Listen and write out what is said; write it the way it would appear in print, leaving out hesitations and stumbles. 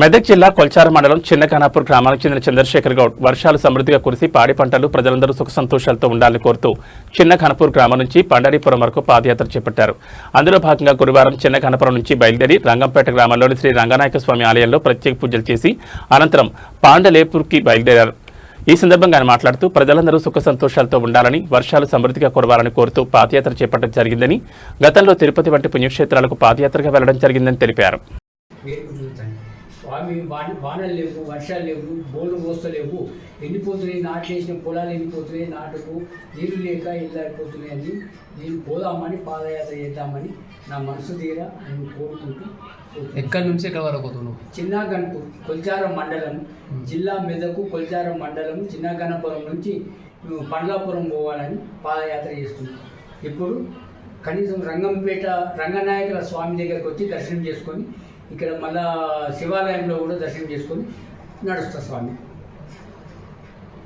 మెదక్ జిల్లా కొల్చారం మండలం చిన్నకానాపూర్ గ్రామానికి చెందిన చంద్రశేఖర్ గౌడ్ వర్షాలు సమృద్ధిగా కురిసి పాడి పంటలు ప్రజలందరూ సుఖ సంతోషాలతో ఉండాలని కోరుతూ చిన్నకానాపూర్ గ్రామం నుంచి పండరీపురం వరకు పాదయాత్ర చేపట్టారు. అందులో భాగంగా గురువారం చిన్నకానాపురం నుంచి బయలుదేరి రంగంపేట గ్రామంలోని శ్రీ రంగనాయక స్వామి ఆలయంలో ప్రత్యేక పూజలు చేసి అనంతరం పాండలేపూర్కి బయలుదేరారు. ఈ సందర్భంగా ఆయన మాట్లాడుతూ ప్రజలందరూ సుఖ సంతోషాలతో ఉండాలని, వర్షాలు సమృద్ధిగా కురవాలని కోరుతూ పాదయాత్ర చేపట్టడం జరిగిందని, గతంలో తిరుపతి వంటి పుణ్యక్షేత్రాలకు పాదయాత్రగా వెళ్లడం జరిగిందని తెలిపారు. స్వామి వానలు లేవు, వర్షాలు లేవు, బోర్లు పోస్తలేవు, ఎండిపోతున్నాయి, నాట్లు వేసిన పొలాలు ఎండిపోతున్నాయి, నాటుకు నీళ్లు లేక ఇల్లు అయిపోతున్నాయని నేను పోదామని పాదయాత్ర చేద్దామని నా మనసు తీరా అని కోరుకుంటూ. ఎక్కడి నుంచి ఎక్కడ వరకు పోతున్నావు? చిన్నగన్పూర్, కొల్చారం మండలం, జిల్లా మెదకు, కొల్చారం మండలం, చిన్నగన్నపురం నుంచి పండ్లాపురం పోవాలని పాదయాత్ర చేస్తున్నాను. ఇప్పుడు కనీసం రంగంపేట రంగనాయకుల స్వామి దగ్గరకు వచ్చి దర్శనం చేసుకొని ఇక్కడ మళ్ళా శివాలయంలో కూడా దర్శనం చేసుకొని నడుస్తా స్వామి.